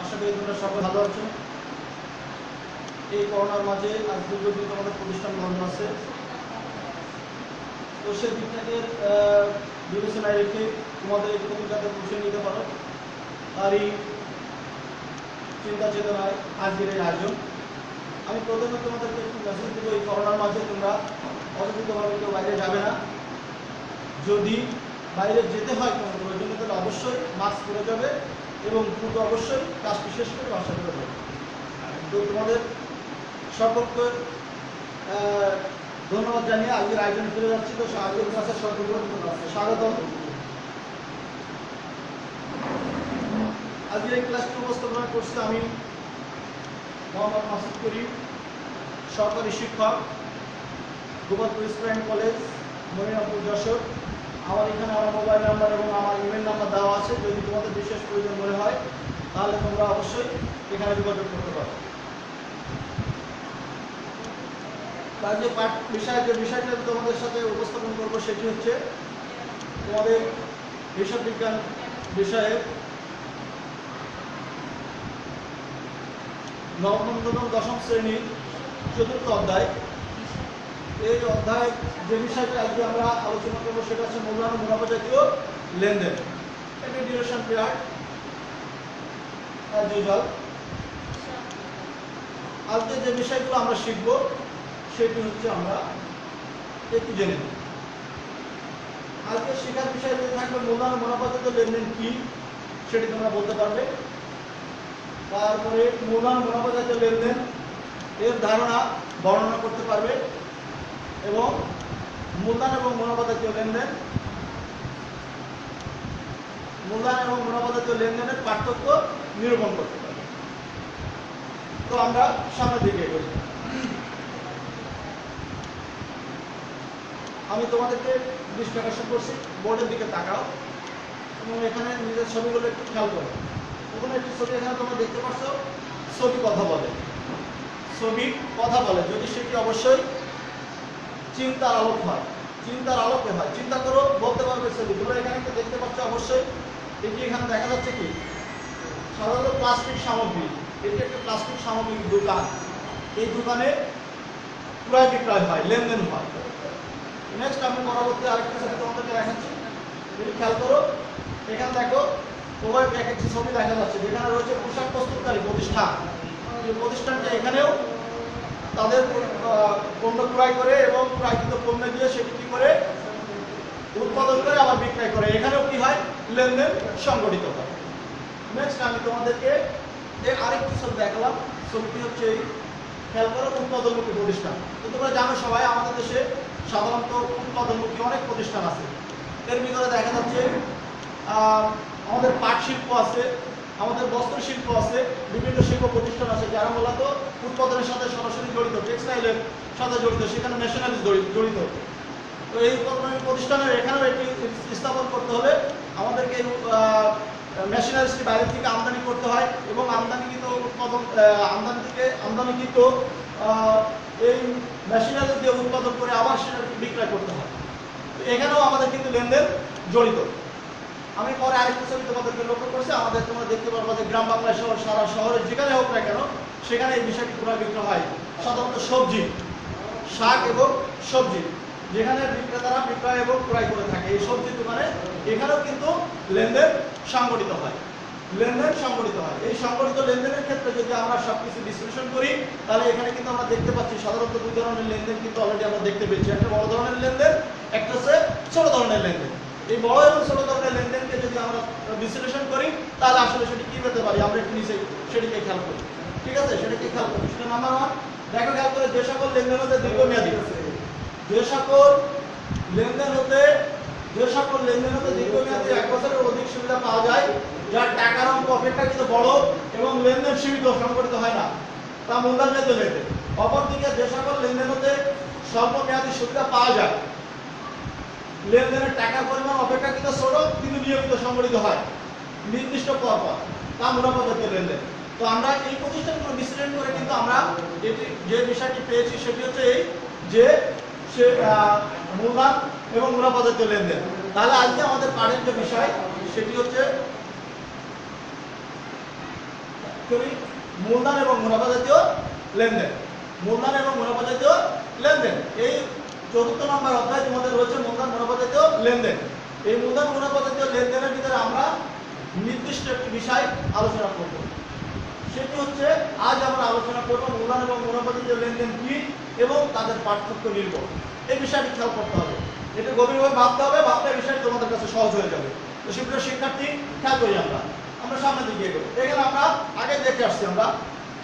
আশা করি তোমরা সকলে ভালো আছো। এই করোনার মাঝে আজ দীর্ঘদিন আমাদের প্রতিষ্ঠান বন্ধ আছে, তো সে দিকটাকে বিবেচনায় রেখে তোমাদের তুমি যাতে পৌঁছে নিতে পারো তারই চিন্তা চেতনায় আজকের এই আয়োজন। আমি প্রথমে তোমাদেরকে একটু মেসেজ দেবো, এই করোনার মাঝে তোমরা অযথিতভাবে কেউ বাইরে যাবে না। যদি বাইরে যেতে হয় কোনো প্রয়োজনে তাহলে অবশ্যই মাস্ক পরে যাবে এবং দ্রুত অবশ্যই কাজটি শেষ করে বাসা করে যাবে। তো তোমাদের সকলকে ধন্যবাদ জানিয়ে আজকের আয়োজনে ফিরে যাচ্ছি। তো আজকের ক্লাসে সকলকে স্বাগতম। আজকের এই ক্লাসটি উপস্থাপনা করছি আমি মোহাম্মদ মাসুদ করিম, সরকারি শিক্ষক, গোপালপুর স্কুল কলেজ, মনিরামপুর, যশোর। আমার এখানে আমার মোবাইল নাম্বার এবং আমার ইমেল নাম্বার দেওয়া আছে। যদি তোমাদের বিশেষ প্রয়োজন মনে হয় তাহলে তোমরা অবশ্যই এখানে যোগাযোগ করতে পারো। তার যে বিষয়টা তোমাদের সাথে উপস্থাপন করবো সেটি হচ্ছে তোমাদের হিসাব বিজ্ঞান বিষয়ে নবম দশম শ্রেণীর চতুর্থ অধ্যায়। এই অধ্যায় যে বিষয়টা আজকে আমরা আলোচনা করবো সেটা হচ্ছে মূল্যায়ন ও মুনাফা জাতীয় লেনদেন। এটা ডিউরেশন পিরিয়ড অ্যাজ ইউজুয়াল। আজকে যে বিষয়গুলো আমরা শিখবো সেটি হচ্ছে আমরা একটু জেনে নিই। আজকে শেখার বিষয় যে থাকবে মূল্যায়ন ও মুনাফা জাতীয় লেনদেন কি সেটি তোমরা বলতে পারবে। তারপরে মূল্যায়ন মুনাফা জাতীয় লেনদেন এর ধারণা বর্ণনা করতে পারবে এবং মূলধন এবং মুনাফা জাতীয় লেনদেন, মূলধন এবং মুনাফা জাতীয় লেনদেনের পার্থক্য নিরূপণ করতে পারবে। তো আমরা সামনের দিকে এগোই। আমি তোমাদেরকে দৃষ্টি আকর্ষণ করছি, বোর্ডের দিকে তাকাও এবং এখানে নিজের ছবিগুলো একটু খেয়াল করো। ওখানে একটি ছবি এখানে তোমরা দেখতে পাচ্ছ, ছবি কথা বলে। ছবি কথা বলে যদি সেটি অবশ্যই চিন্তার আলোক হয়, চিন্তার আলোকে হয়। চিন্তা করো, বলতে পারবে ছবি। তোমরা এখানে দেখতে পাচ্ছ অবশ্যই এটি এখানে দেখা যাচ্ছে কি সাধারণত প্লাস্টিক সামগ্রী। এটি একটা প্লাস্টিক সামগ্রীর দোকান। এই দোকানে ক্রয় বিক্রয় হয়, লেনদেন হয়। নেক্সট আমি পরবর্তী আরেকটি ছবি তোমাদেরকে দেখাচ্ছি, যদি খেয়াল করো এখানে দেখো উভয় একটি ছবি দেখা যাচ্ছে যেখানে রয়েছে পোশাক প্রস্তুতকারী প্রতিষ্ঠান। এই প্রতিষ্ঠানটা এখানেও তাদের পণ্য ক্রয় করে এবং ক্রয়কৃত পণ্য দিয়ে সেটি কি করে উৎপাদন করে আবার বিক্রয় করে। এখানেও কি হয়, লেনদেন সংগঠিত হয়। নেক্সট আমি তোমাদেরকে আরেকটি ছবি দেখালাম। ছবিটি হচ্ছে এই খেয়াল করো উৎপাদনমুখী প্রতিষ্ঠান। তো তোমরা জানো সবাই আমাদের দেশে সাধারণত উৎপাদনমুখী অনেক প্রতিষ্ঠান আছে। এর ভিতরে দেখা যাচ্ছে আমাদের পাট শিল্প আছে, আমাদের বস্ত্র শিল্প আছে, বিভিন্ন শিল্প প্রতিষ্ঠান আছে যারা মূলত উৎপাদনের সাথে সরাসরি জড়িত, টেক্সটাইলের সাথে জড়িত, সেখানে মেশিনারিজ জড়িত। তো এই উৎপাদনের প্রতিষ্ঠানের এখানেও এটি স্থাপন করতে হলে আমাদেরকে মেশিনারিজটি বাইরে থেকে আমদানি করতে হয় এবং আমদানিকৃত উৎপাদন আমদানিকৃত এই মেশিনারি দিয়ে উৎপাদন করে আবার সেটা বিক্রয় করতে হয়। তো এখানেও আমাদের কিন্তু লেনদেন জড়িত। আমি পরে আরেকটা ছবি তোমাদেরকে লক্ষ্য করছি, আমাদের তোমরা দেখতে পারবো যে গ্রাম বাংলায় শহর সারা শহরে যেখানে হোক না কেন সেখানে এই বিষয়টি ক্রয় বিক্রয় হয়। সাধারণত সবজি, শাক এবং সবজি যেখানে বিক্রেতারা বিক্রয় এবং ক্রয় করে থাকে, এই সবজি দোকানে এখানেও কিন্তু লেনদেন সংগঠিত হয়, লেনদেন সংগঠিত হয়। এই সংগঠিত লেনদেনের ক্ষেত্রে যদি আমরা সবকিছু বিশ্লেষণ করি তাহলে এখানে কিন্তু আমরা দেখতে পাচ্ছি সাধারণত দুই ধরনের লেনদেন কিন্তু অলরেডি আমরা দেখতে পেয়েছি। একটা বড় ধরনের লেনদেন, একটা হচ্ছে ছোট ধরনের লেনদেন। এই বড় এবং ছোট ধরনের লেনদেনকে যদি আমরা বিশ্লেষণ করি তাহলে আসলে সেটি কি পেতে পারি, আমরা একটু নিচে সেটিকে খেয়াল করি। ঠিক আছে, সেটাকে খেয়াল করি। সেটা নাম্বার 1 দেখো, খেয়াল করে যে সকল লেনদেন হতে দীর্ঘমেয়াদী, যে সকল লেনদেন হতে দীর্ঘমেয়াদী 1 বছরের অধিক সুবিধা পাওয়া যায়, যার টাকার অঙ্ক অপেক্ষাকৃত বড় এবং লেনদেন সীমিত সংগঠিত হয় না, তা মূলধন জাতীয় লেনদেন। অপরদিকে যে সকল লেনদেন হতে স্বল্প মেয়াদী সুবিধা পাওয়া যায়, লেনদেনের টাকার পরিমাণ অপেক্ষাকৃত ছোট কিন্তু নিয়মিত সংগঠিত হয় নির্দিষ্ট পর, তা মুনাফা জাতীয় লেনদেন। তো আমরা এই প্রতিষ্ঠানগুলো বিশ্লেষণ করে কিন্তু আমরা যে বিষয়টি পেয়েছি সেটি হচ্ছে এই যে মূলধন এবং মুনাফা জাতীয় লেনদেন। তাহলে আজকে আমাদের পাঠের যে বিষয় সেটি হচ্ছে করি মূলধন এবং মুনাফা জাতীয় লেনদেন। মূলধন এবং মুনাফা জাতীয় লেনদেন, এই ৪র্থ নম্বর অধ্যায় তোমাদের রয়েছে মূলধন মুনাফা জাতীয় লেনদেন। এই মূলধন মুনাফা জাতীয় লেনদেনের ভিতরে আমরা নির্দিষ্ট একটি বিষয় আলোচনা করব, সেটি হচ্ছে আজ আমরা আলোচনা করব মূলধন এবং মুনাফা জাতীয় লেনদেন কি এবং তাদের পার্থক্য নির্ভর। এই বিষয়টি খেয়াল করতে হবে, এটা গভীরভাবে ভাবতে হবে, ভাবতে বিষয়টি তোমাদের কাছে সহজ হয়ে যাবে। তো সুপ্রিয় শিক্ষার্থী, খেয়াল করি আমরা সামনে দিকে এগোই। এখানে আমরা আগে দেখে আসছি, আমরা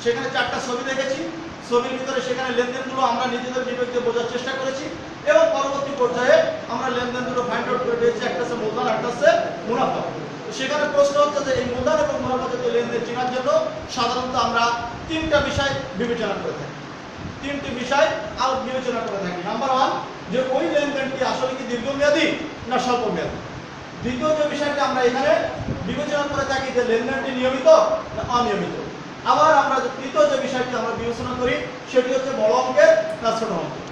সেখানে 4টা ছবি দেখেছি। ছবির ভিতরে সেখানে লেনদেনগুলো আমরা নিজেদের বিবেক দিয়ে বোঝার চেষ্টা করেছি এবং পরবর্তী পর্যায়ে আমরা লেনদেনগুলো ফাইন্ড আউট করে পেয়েছি, একটা হচ্ছে মূলধন, একটা হচ্ছে মুনাফা। সেখানে প্রশ্ন হচ্ছে যে এই মূলধন এবং মুনাফা জাতীয় লেনদেন চেনার জন্য সাধারণত আমরা 3টা বিষয় বিবেচনা করে থাকি। 3টি বিষয় বিবেচনা করে থাকি। নাম্বার 1, যে ওই লেনদেনটি আসলে কি দীর্ঘমেয়াদী না স্বল্পমেয়াদী। দ্বিতীয় যে বিষয়টি আমরা এখানে বিবেচনা করে থাকি যে লেনদেনটি নিয়মিত না অনিয়মিত। আবার আমরা তৃতীয় যে বিষয়টি আমরা বিবেচনা করি সেটি হচ্ছে বড় অঙ্কের না ছোট অঙ্কের।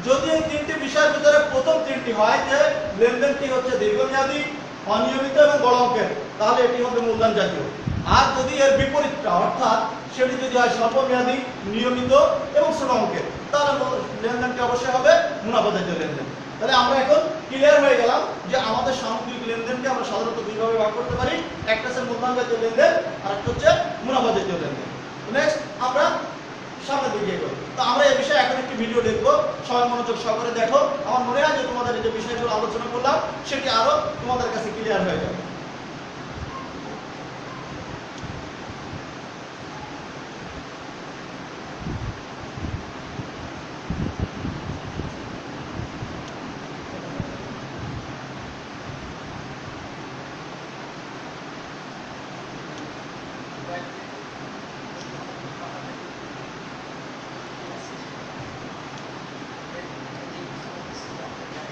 যদি এই 3টি বিষয়ের ভিতরে প্রথম 3টি হয় যে লেনদেনটি হচ্ছে দীর্ঘমেয়াদী, অনিয়মিত এবং বড় অঙ্কের, তাহলে এটি হবে মূলধন জাতীয়। আর যদি এর বিপরীতটা অর্থাৎ সেটি যদি হয় স্বল্পমেয়াদী, নিয়মিত এবং ছোট অঙ্কের, তাহলে লেনদেনটি অবশ্যই হবে মুনাফা জাতীয় লেনদেন। তাহলে আমরা এখন ক্লিয়ার হয়ে গেলাম যে আমাদের সামগ্রিক লেনদেনকে আমরা সাধারণত দুইভাবে ভাগ করতে পারি, একটা হচ্ছে মূলধন জাতীয় লেনদেন আর একটা হচ্ছে মুনাফা জাতীয় লেনদেন। নেক্সট আমরা সামনে দিকে এগোই। তো আমরা এই বিষয়ে এখন একটি ভিডিও দেখবো, সবাই মনোযোগ সহকারে দেখো। আমার মনে হয় যে তোমাদের এই যে বিষয়গুলো আলোচনা করলাম সেটি আরো তোমাদের কাছে ক্লিয়ার হয়ে যাবে।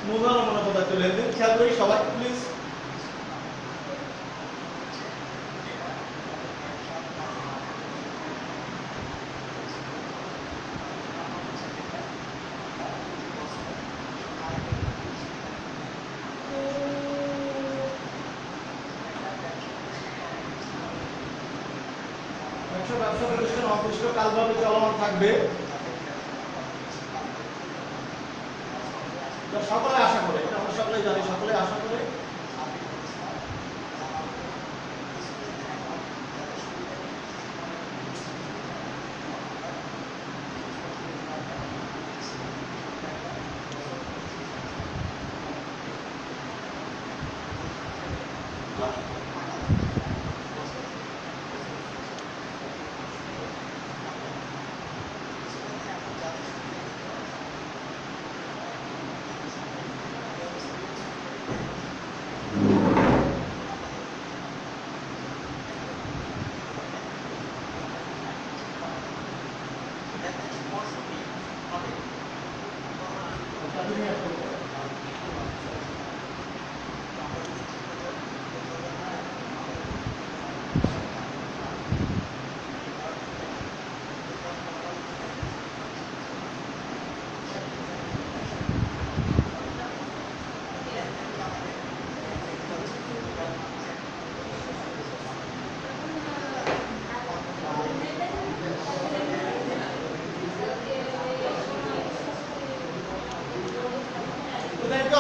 মূলধন ও মুনাফা জাতীয় লেনদেন খেয়াল করি সবাই প্লিজ। ব্যবসা প্রতিষ্ঠান অনির্দিষ্টকালভাবে চলমান থাকবে, সকলে আশা করে, এটা আমরা সকলেই জানি, সকলে আশা করে।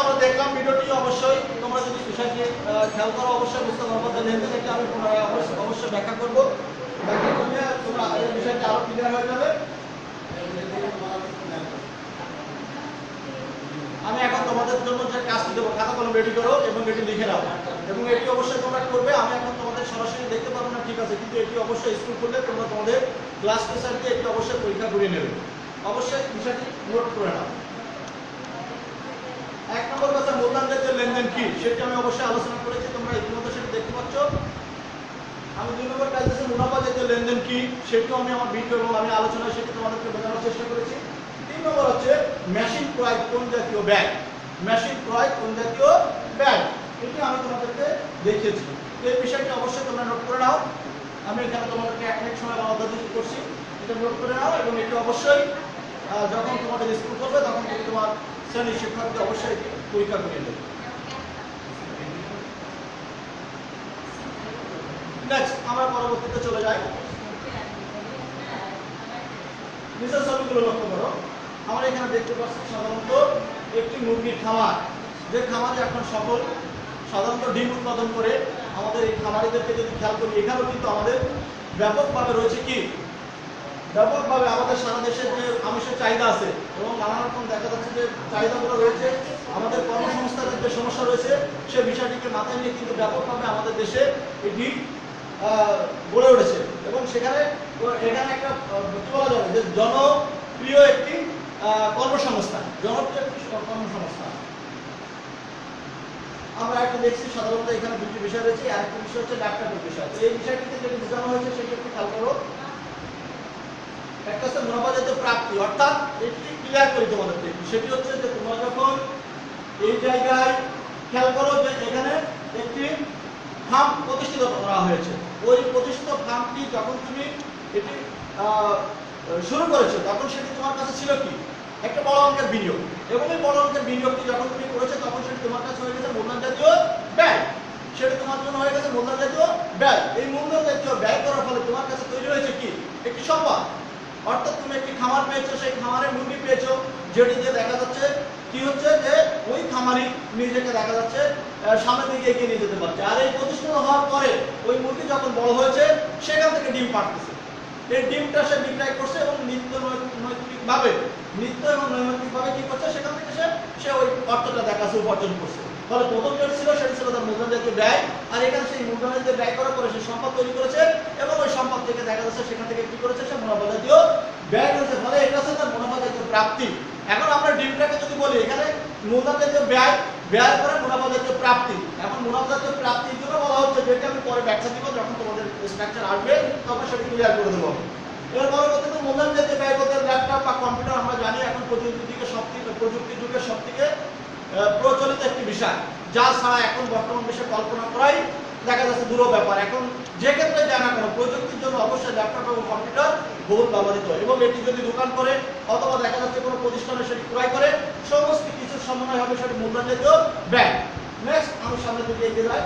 আমরা দেখলাম ভিডিওটি, অবশ্যই তোমরা যদি বিষয়টি খেয়াল করো অবশ্যই বুঝতে পারবো যে লেনদেন একটি আমি পুনরায় অবশ্যই ব্যাখ্যা করব। ব্যাখ্যা করলে তোমরা এই বিষয়টি আরো ক্লিয়ার হয়ে যাবে। আমি এখন তোমাদের জন্য যে কাজটি দেবো, খাতা কলম রেডি করো এবং এটি লিখে নাও এবং এটি অবশ্যই তোমরা করবে। আমি এখন তোমাদের সরাসরি দেখতে পারবো না, ঠিক আছে, কিন্তু এটি অবশ্যই স্কুল করলে তোমরা তোমাদের ক্লাস টিচার দিয়ে এটি অবশ্যই পরীক্ষা করে নেবে। অবশ্যই বিষয়টি নোট করে নাও। 1 নম্বর কথা, মূলধন জাতীয় লেনদেন কি সেটি আমি অবশ্যই আলোচনা করেছি, তোমরা ইতিমধ্যে সেটি দেখতে পাচ্ছ। আমি 2 নম্বর কাজ হচ্ছে মুনাফা জাতীয় লেনদেন কি সেটিও আমি আমার ভিডিও এবং আমি আলোচনায় সেটি তোমাদেরকে বোঝানোর চেষ্টা করেছি। 3 নম্বর হচ্ছে মেশিন ক্রয় কোন জাতীয় ব্যয়, মেশিন ক্রয় কোন জাতীয় ব্যয়, এটি আমি তোমাদেরকে দেখিয়েছি। এই বিষয়টি অবশ্যই তোমরা নোট করে নাও। আমি এখানে তোমাদেরকে 1 মিনিট সময় অধ্যাদেশ করছি, এটা নোট করে নাও এবং এটি অবশ্যই যখন তোমাদের স্কুল করবে তখন তুমি তোমার শ্রেণীর শিক্ষার্থী অবশ্যই পরীক্ষা করে নেবে। নেক্সট আমরা পরবর্তীতে চলে যাই। নিচের ছবিগুলো লক্ষ্য করো। আমরা এখানে দেখতে পাচ্ছি সাধারণত একটি মুরগির খামার, যে খামারে এখন সকল সাধারণত ডিম উৎপাদন করে। আমাদের এই খামারিদেরকে যদি খেয়াল করি, এখানেও কিন্তু আমাদের ব্যাপকভাবে রয়েছে কি, ব্যাপকভাবে আমাদের সারা দেশের যে আমিষের চাহিদা আছে এবং নানা রকম দেখা যাচ্ছে যে চাহিদাগুলো রয়েছে, আমাদের কর্মসংস্থানের যে সমস্যা রয়েছে সে বিষয়টিকে মাথায় নিয়ে কিন্তু ব্যাপকভাবে আমাদের দেশে এটি গড়ে উঠেছে এবং সেখানে একটা কি বলা যাবে যে জনপ্রিয় একটি কর্মসংস্থান, জনপ্রিয় একটি কর্মসংস্থান। আমরা একটা দেখছি সাধারণত এখানে দুটি বিষয় রয়েছে, আরেকটা বিষয় হচ্ছে ডাক্তারের বিষয়। এই বিষয়টিতে যেটি বোঝানো হয়েছে সেটি একটু খেয়াল করো। একটা হচ্ছে মুনাফাজাত প্রাপ্তি, অর্থাৎ এটি ক্লিয়ার করি তোমাদেরকে, সেটি হচ্ছে যে তোমরা যখন এই জায়গায় খেয়াল করো যে এখানে একটি ফার্ম প্রতিষ্ঠিত করা হয়েছে, ওই প্রতিষ্ঠিত ফার্মটি যখন তুমি এটি শুরু করেছো তখন সেটি তোমার কাছে ছিল কি, একটা বড় অঙ্কের বিনিয়োগ, এবং এই বড় অঙ্কের বিনিয়োগটি যখন তুমি করেছো তখন সেটি তোমার কাছে হয়ে গেছে মূলধন জাতীয় ব্যয়। সেটা তোমার জন্য হয়ে গেছে মূলধন জাতীয় ব্যয়। এই মূলধন জাতীয় ব্যয় করার ফলে তোমার কাছে তৈরি হয়েছে কি, একটি সম্পদ। অর্থাৎ তুমি একটি খামার পেয়েছো, সেই খামারে মুরগি পেয়েছো, যেটি দিয়ে দেখা যাচ্ছে কি হচ্ছে যে ওই খামারি নিজেকে দেখা যাচ্ছে সামনের দিকে এগিয়ে নিয়ে যেতে পারছে। আর এই প্রতিষ্ঠিত হওয়ার পরে ওই মুরগি যখন বড় হয়েছে সেখান থেকে ডিম পাড়তেছে, এই ডিমটা সে বিক্রয় করছে এবং নিত্য এবং নৈমিত্তিকভাবে কি করছে, সেখান থেকে সে ওই অর্থটা দেখা যাচ্ছে উপার্জন করছে। ফলে প্রথম যেটা ছিল সেটি ছিল তার মূলধন জাতীয় ব্যয়, আর এখানে সেই মূলধন জাতীয় ব্যয় করার পরে সে সম্পদ তৈরি করেছে এবং ওই সম্পদ থেকে দেখা যাচ্ছে সেখান থেকে কি করেছে, সে মুনাফা জাতীয় ব্যয় করেছে। ফলে এটা হচ্ছে তার মুনাফা জাতীয় প্রাপ্তি। এখন আমরা ডিমটাকে যদি বলি, এখানে মূলধন জাতীয় ব্যয়ের পরে মুনাফা জাতীয় প্রাপ্তি। এখন মুনাফা জাতীয় প্রাপ্তির জন্য বলা হচ্ছে, যেটা আমি পরে ব্যাখ্যা দিব যখন তোমাদের স্ট্রাকচার আসবে তখন সেটা ক্লিয়ার করে দেবো। এর পরবর্তীতে মূলধন জাতীয় ব্যয় করতে ল্যাপটপ বা কম্পিউটার আমরা জানি এখন প্রযুক্তি যুগের সবথেকে প্রচলিত একটি বিষয়, যা ছাড়া এখন বর্তমান বিশ্বে কল্পনা করাই দেখা যাচ্ছে দূর ব্যাপার। এখন যে ক্ষেত্রে জানা কেন প্রযুক্তির জন্য অবশ্যই ল্যাপটপ এবং কম্পিউটার বহুল ব্যবহৃত, এবং এটি যদি দোকান করে অথবা দেখা যাচ্ছে কোনো প্রতিষ্ঠানে সেটি ক্রয় করে, সমস্ত কিছুর সমন্বয় হবে সেটি মূলধন জাতীয় ব্যয়। নেক্সট আমি সামনের দিকে এগিয়ে যাই,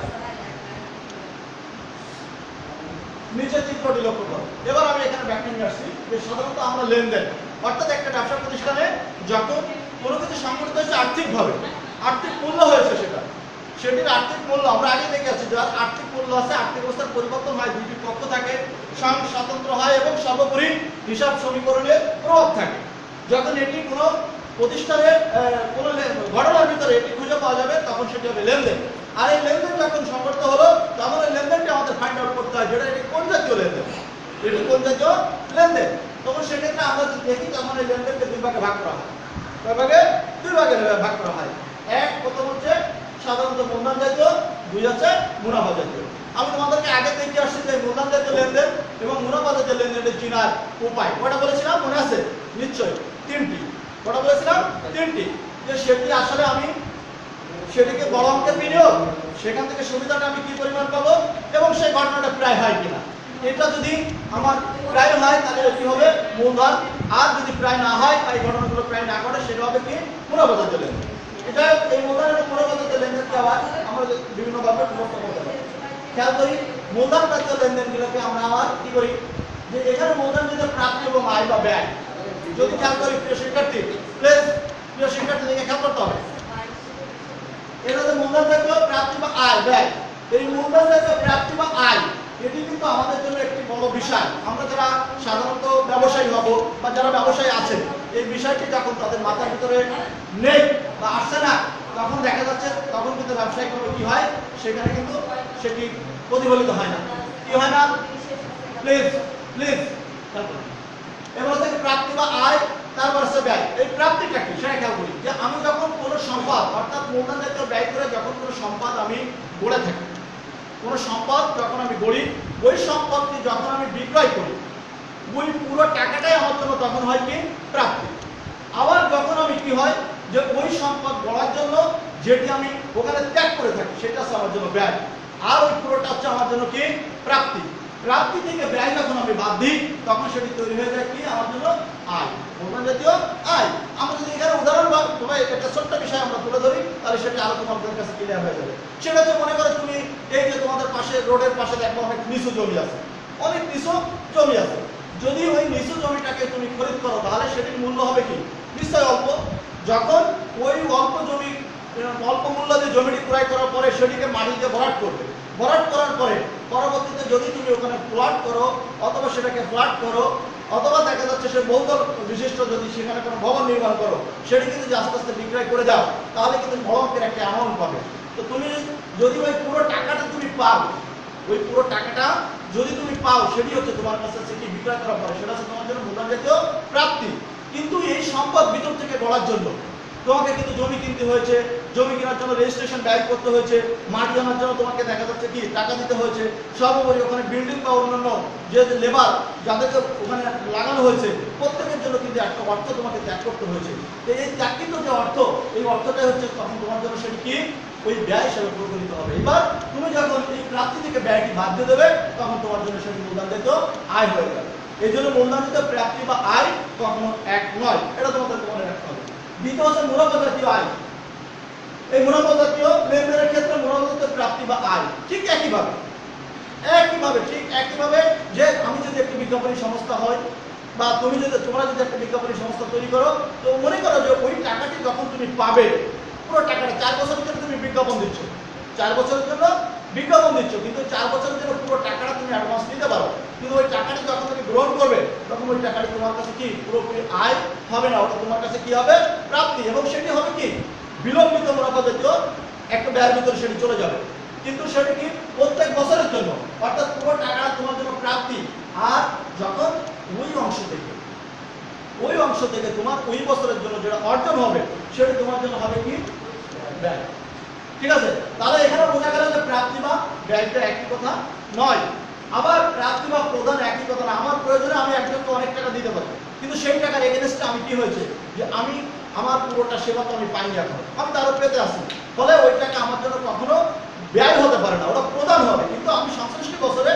নিচের চিত্রটি লক্ষ্য করো। এবার আমি এখানে ব্যাখ্যা নিয়ে আসছি যে সাধারণত আমরা লেনদেন, অর্থাৎ একটা ব্যবসা প্রতিষ্ঠানে যখন কোনো কিছু সংগঠিত হয়েছে আর্থিকভাবে, আর্থিক মূল্য হয়েছে, সেটির আর্থিক মূল্য আমরা আগে দেখে আছি, যার আর্থিক মূল্য আছে, আর্থিক অবস্থার পরিবর্তন হয়, দুইটি পক্ষ থাকে, স্বতন্ত্র হয় এবং সর্বোপরি হিসাব সমীকরণের প্রভাব থাকে। যখন এটি কোনো প্রতিষ্ঠানের কোনো ঘটনার ভিতরে এটি খুঁজে পাওয়া যাবে তখন সেটি হবে লেনদেন। আর এই লেনদেন যখন সংগঠিত হলো তখন এই লেনদেনটি আমাদের ফাইন্ড আউট করতে হয়, যেটা এটি কোন জাতীয় লেনদেন, এটি কোন জাতীয় লেনদেন। তখন সেক্ষেত্রে আমরা যদি দেখি তখন এই লেনদেনকে দুই ভাগে ভাগ করা হয়। দুই ভাগে ভাগ করা হয়। এক, প্রথম হচ্ছে সাধারণত মূলধন জাতীয়, দুই হচ্ছে মুনাফা জাতীয়। আমি তোমাদেরকে আগে দেখে আসছি যে মূলধন জাতীয় লেনদেন এবং মুনাফা জাতীয় লেনদেনের চিনার উপায় কয়টা বলেছিলাম, মনে আছে নিশ্চয়ই? তিনটি। কয়টা বলেছিলাম? তিনটি। যে সেটি আসলে আমি সেটিকে বড় অঙ্কের বিনিয়োগ, সেখান থেকে সুবিধাটা আমি কি পরিমাণ পাবো এবং সেই ঘটনাটা প্রায় হয় কিনা। এটা যদি আমার প্রায় হয় তাহলে কি হবে, মূলধন। আর যদি প্রায় না হয়, এই ঘটনাগুলো প্রায় না ঘটে, সেটা হবে কি, মুনাফা জাতীয় লেনদেন। এটা এই মূলধন এবং মুনাফা জাতীয় লেনদেনকে আবার আমরা বিভিন্নভাবে বিভক্ত করতে পারি। খেয়াল করি মূলধন জাতীয় লেনদেনগুলোকে আমরা আবার কি করি, যে এখানে মূলধন জাতীয় প্রাপ্তি এবং আয় বা ব্যয়। যদি খেয়াল করি প্রিয় শিক্ষার্থী, প্রিয় শিক্ষার্থীদেরকে খেয়াল করতে হবে, এটা হচ্ছে মূলধন জাতীয় প্রাপ্তি বা আয় ব্যয়। এই মূলধন জাতীয় প্রাপ্তি বা আয় এটি কিন্তু আমাদের জন্য একটি বড় বিষয়। আমরা যারা সাধারণত ব্যবসায়ী হব বা যারা ব্যবসায়ী আছেন, এই বিষয়টি যখন তাদের মাথার ভিতরে নেই বা আসছে না, তখন দেখা যাচ্ছে তখন কিন্তু ব্যবসায়িক কি হয়, সেখানে কিন্তু সেটি প্রতিফলিত হয় না। কি হয় না? প্লিজ এবার হচ্ছে প্রাপ্তি বা আয়, তারপর হচ্ছে ব্যয়। এই প্রাপ্তিটা কি সেটা খেয়াল করি, যে আমি যখন কোনো সম্পদ অর্থাৎ মূলধন জাতীয় ব্যয় করে যখন কোনো সম্পদ আমি গড়ে থাকি, কোনো সম্পদ যখন আমি গড়ি, ওই সম্পদটি যখন আমি বিক্রয় করি, ওই পুরো টাকাটাই আমার জন্য তখন হয় কি, প্রাপ্তি। আবার যখন আমি কি হয়, যে ওই সম্পদ গড়ার জন্য যেটি আমি ওখানে ত্যাগ করে থাকি, সেটা হচ্ছে আমার জন্য ব্যয়। আর ওই পুরোটা হচ্ছে আমার জন্য কি, প্রাপ্তি। প্রাপ্তি থেকে ব্যয় যখন আমি বাদ দিই, তখন সেটি তৈরি হয়ে যায় কি, আমার জন্য আয়, মূলধন জাতীয় আয়। আমরা যদি এখানে উদাহরণ বা তোমার একটা ছোট্ট বিষয় আমরা তুলে ধরি, তাহলে সেটা আরো তোমাদের কাছে ক্লিয়ার হয়ে যাবে। সেটা হচ্ছে মনে করো তুমি এই যে তোমাদের পাশে রোডের পাশে দেখবো অনেক নিচু জমি আছে, অনেক নিচু জমি আছে। যদি ওই নিচু জমিটাকে তুমি খরিদ করো তাহলে সেটির মূল্য হবে কি নিশ্চয়ই অল্প। যখন ওই অল্প জমি অল্প মূল্য দিয়ে জমিটি ক্রয় করার পরে সেটিকে মাটিতে ভরাট করবে, ভরাট করার পরে পরবর্তীতে যদি তুমি ওখানে প্লট করো অথবা সেটাকে ফ্ল্যাট করো অথবা দেখা যাচ্ছে সে বহুতল বিশিষ্ট যদি সেখানে কোনো ভবন নির্মাণ করো সেটি কিন্তু আস্তে আস্তে বিক্রয় করে দাও তাহলে কিন্তু বড় অঙ্কের একটা অ্যামাউন্ট পাবে। তো তুমি যদি ওই পুরো টাকাটা তুমি পাও, ওই পুরো টাকাটা যদি তুমি পাও সেটি হচ্ছে তোমার কাছে সেটি বিক্রয় করার পরে সেটা হচ্ছে তোমার জন্য মূল্যায়ন জাতীয় প্রাপ্তি। কিন্তু এই সম্পদ ভিতর থেকে গড়ার জন্য তোমাকে কিন্তু জমি কিনতে হয়েছে, জমি কেনার জন্য রেজিস্ট্রেশন ব্যয় করতে হয়েছে, মাটি আনার জন্য তোমাকে দেখা যাচ্ছে কি টাকা দিতে হয়েছে, সর্বোপরি ওখানে বিল্ডিং বা অন্যান্য যে লেবার যাদেরকে ওখানে লাগানো হয়েছে প্রত্যেকের জন্য কিন্তু একটা অর্থ তোমাকে ত্যাগ করতে হয়েছে। এই ত্যাগকৃত যে অর্থ এই অর্থটাই হচ্ছে তখন তোমার জন্য সেটি কি ওই ব্যয় হিসেবে পরিগণিত হবে। এবার তুমি যখন এই প্রাপ্তি থেকে ব্যয়টি বাদ দিয়ে দেবে তখন তোমার জন্য সেটি মূল্যায়িত আয় হয়ে যাবে। এই জন্য মূল্যায়িত প্রাপ্তি বা আয় কখনো এক নয়, এটা তোমাদেরকে মনে রাখতে হবে। দ্বিতীয় হচ্ছে মুনাফা জাতীয় আয়। এই মুনাফা জাতীয় লেনদেনের ক্ষেত্রে মুনাফা জাতীয় প্রাপ্তি বা আয় ঠিক একইভাবে ঠিক একইভাবে যে আমি যদি একটি বিজ্ঞাপনী সংস্থা হয় বা তোমরা যদি একটা বিজ্ঞাপনী সংস্থা তৈরি করো তো মনে করো যে ওই টাকাটি যখন তুমি পাবে পুরো টাকাটা 4 বছরের জন্য তুমি বিজ্ঞাপন দিচ্ছ, 4 বছরের জন্য বিজ্ঞাপন দিচ্ছ, কিন্তু 4 বছরের জন্য পুরো টাকাটা তুমি অ্যাডভান্স নিতে পারো, কিন্তু ওই টাকাটি যখন তুমি গ্রহণ করবে তখন ওই টাকাটি তোমার কাছে কি পুরোপুরি আয় হবে না, ওটা তোমার কাছে কি হবে প্রাপ্তি, এবং সেটি হবে কি বিলম্বিত মুনাফা জাতীয় একটা ব্যয়ের ভিতরে সেটি চলে যাবে। কিন্তু সেটি কি প্রত্যেক বছরের জন্য, অর্থাৎ পুরো টাকাটা তোমার জন্য প্রাপ্তি। আর যখন ওই অংশ থেকে তোমার ওই বছরের জন্য যেটা অর্জন হবে সেটা তোমার জন্য হবে কি ব্যয়। ঠিক আছে, তাহলে এখানে বোঝা গেল যে প্রাপ্তি বা ব্যয়টা একই কথা নয়। আবার প্রাপ্তি বা প্রদান একই কথা না। আমার প্রয়োজনে আমি একজনকে অনেক টাকা দিতে পারি, কিন্তু সেই টাকার এগেনস্টে আমি কি হয়েছে যে আমি আমার পুরোটা সেবা তো আমি পাইনি, এখন আমি তারও পেতে আসি, ফলে ওই টাকা আমার জন্য কখনো ব্যয় হতে পারে না, ওটা প্রদান হবে। কিন্তু আমি সংশ্লিষ্ট বছরে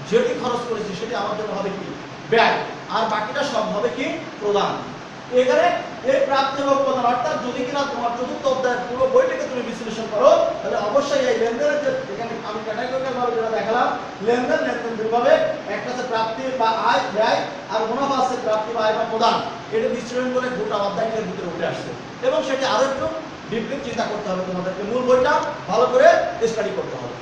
যেটি খরচ করেছি সেটি আমার জন্য হবে কি ব্যয়, আর বাকিটা সব হবে কি প্রদান। এখানে এই প্রাপ্তি এবং প্রদান অর্থাৎ যদি কিনা তোমার চতুর্থ অধ্যায়ের পুরো বইটাকে তুমি বিশ্লেষণ করো তাহলে অবশ্যই এই লেনদেনের যে এখানে আমি ক্যাটাগরিক্যাল ভাবে যেটা দেখালাম লেনদেন দুইভাবে, একটা আছে প্রাপ্তি বা আয় ব্যয় আর মুনাফা আছে প্রাপ্তি বা আয় বা প্রদান। এটা বিশ্লেষণ করে গোটা অধ্যায়টার ভিতরে উঠে আসছে এবং সেটি আরো একটু ডিপলি চিন্তা করতে হবে, তোমাদেরকে মূল বইটা ভালো করে স্টাডি করতে হবে।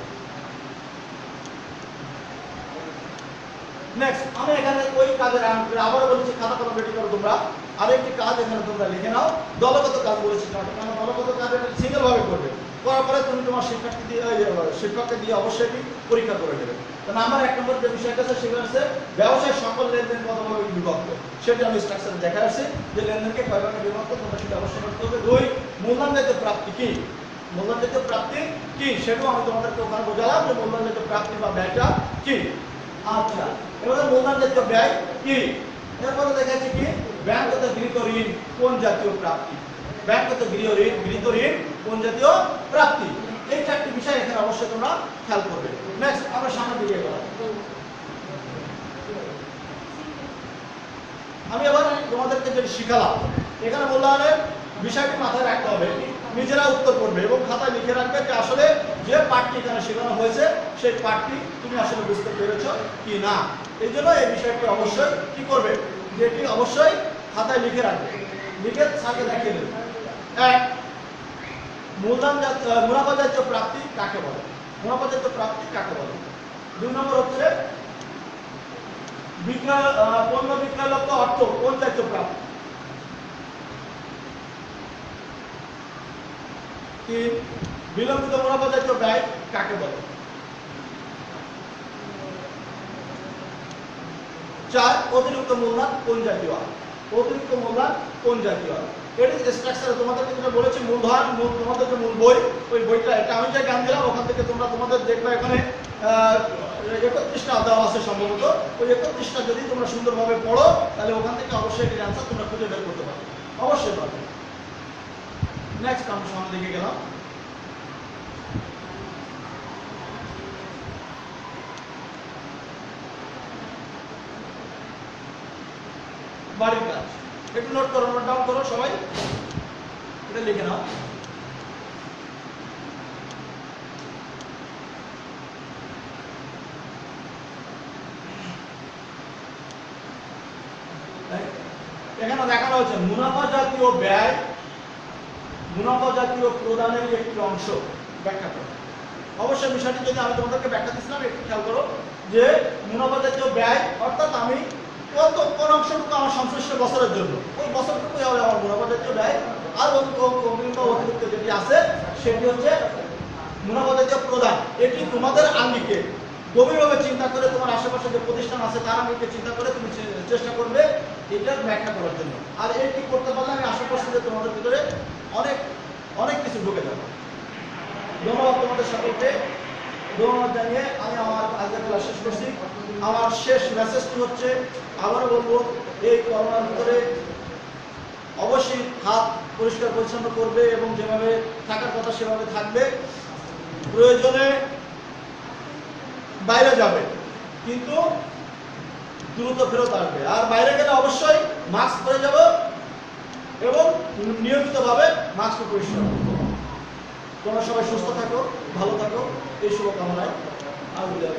নেক্সট আমি এখানে ওই কাজের আবার বলছি খাতা কলম রেডি করো তোমরা। আরেকটি কাজ এখানে তোমরা লিখে নাও, দলগত কাজ বলেছি, কারণ দলগত কাজ এটা সিঙ্গেল ভাবে করবে, করার পরে তুমি তোমার শিক্ষককে দিয়ে অবশ্যই পরীক্ষা করে নেবে। কারণ আমার 1 নম্বর যে বিষয়টা আছে সেটা হচ্ছে ব্যবসায়ের সকল লেনদেন কতভাবে বিভক্ত, সেটা আমি স্ট্রাকচারে দেখা আসছে যে লেনদেনকে কয় ভাগে বিভক্ত তোমরা সেটা অবশ্যই করতে হবে। 2 মূলধন জাতীয় প্রাপ্তি কি, মূলধন জাতীয় প্রাপ্তি কি সেটাও আমি তোমাদেরকে ওখানে বোঝালাম যে মূলধন জাতীয় প্রাপ্তি বা ব্যয়টা কি। আচ্ছা, এবারে মূলধন জাতীয় ব্যয় কি, এরপরে দেখাচ্ছি কি ব্যাংকগত গৃহীত ঋণ কোন জাতীয় প্রাপ্তি, ব্যাংকগত গৃহীত ঋণ কোন জাতীয় প্রাপ্তি, এই 4টি বিষয় এখানে অবশ্যই তোমরা খেয়াল করবে। নেক্সট আমরা সামনে দিকে গেলাম। আমি এবার তোমাদেরকে যেটা শিখালাম এখানে মূল্যায়নের বিষয়টি মাথায় রাখতে হবে, নিজেরা উত্তর করবে এবং খাতায় লিখে রাখবে যে আসলে যে পাঠটি এখানে শেখানো হয়েছে সেই পাঠটি তুমি আসলে বুঝতে পেরেছো কি না। এই জন্য এই বিষয়টি অবশ্যই কি করবে, যেটি অবশ্যই খাতায় লিখে রাখবে, লিখে স্যারকে দেখিয়ে দেবে। 1 মুনাফা জাতীয় প্রাপ্তি কাকে বলে, মুনাফা জাতীয় প্রাপ্তি কাকে বলে। 2 নম্বর হচ্ছে পণ্য বিক্রয় লব্ধ অর্থ কোন জাতীয় প্রাপ্তি। 3 বিলম্বিত মুনাফা জাতীয় ব্যয় কাকে বলে। 4 অতিরিক্ত মূলধন কোন জাতীয় আয়, অতিরিক্ত মূলধন কোন জাতীয় আয়। এটি স্ট্রাকচারে তোমাদেরকে যেটা বলেছি মূলধন তোমাদের যে মূল বই ওই বইটা এটা আমি যে জ্ঞান দিলাম ওখান থেকে তোমরা তোমাদের দেখবে এখানে 31টা দেওয়া আছে সম্ভবত, ওই 31টা যদি তোমরা সুন্দরভাবে পড়ো তাহলে ওখান থেকে অবশ্যই এটির অ্যান্সার তোমরা খুঁজে বের করতে পারবে, অবশ্যই পারবে। নেক্সট আমরা সামনে দিকে গেলাম। বাড়ির কাজ একটু নোট করো, নোট ডাউন করো সবাই, এটা লিখে নাও। এখানে দেখানো হচ্ছে মুনাফা জাতীয় ব্যয়, মুনাফা জাতীয় প্রদানের একটি অংশ ব্যাখ্যা করো। অবশ্যই বিষয়টি যদি আমি তোমাদেরকে ব্যাখ্যা দিচ্ছিলাম একটু খেয়াল করো যে মুনাফা জাতীয় ব্যয় অর্থাৎ আমি কোন অংশটুকু আমার সংশ্লিষ্ট বছরের জন্য ওই বছরটুকুই হবে আমার মুনাফা জাতীয় ব্যয়, আর অতিরিক্ত যেটি আছে সেটি হচ্ছে মুনাফা জাতীয় প্রদান। এটি তোমাদের আঙ্গিকে গভীরভাবে চিন্তা করে তোমার আশেপাশে যে প্রতিষ্ঠান আছে তার আঙ্গিকে চিন্তা করে তুমি চেষ্টা করবে এটার ব্যাখ্যা করার জন্য। আর এটি করতে পারলে আমি আশা করছি যে তোমাদের ভিতরে অনেক অনেক কিছু ঢুকে যাবে। ধন্যবাদ তোমাদের সকলকে, ধন্যবাদ জানিয়ে আমি আমার আজকের ক্লাস শেষ করছি। আমার শেষ মেসেজটি হচ্ছে আবারও বলবো, এই করোনার ভিতরে অবশ্যই হাত পরিষ্কার পরিচ্ছন্ন করবে এবং যেভাবে থাকার কথা সেভাবে থাকবে। প্রয়োজনে বাইরে যাবে কিন্তু দ্রুত ফেরত আসবে, আর বাইরে গেলে অবশ্যই মাস্ক পরে যাব এবং নিয়মিতভাবে মাস্ক পরিষ্কার করবো। তোমরা সবাই সুস্থ থাকো, ভালো থাকো, এই শুভকামনায় আজ বিদায়।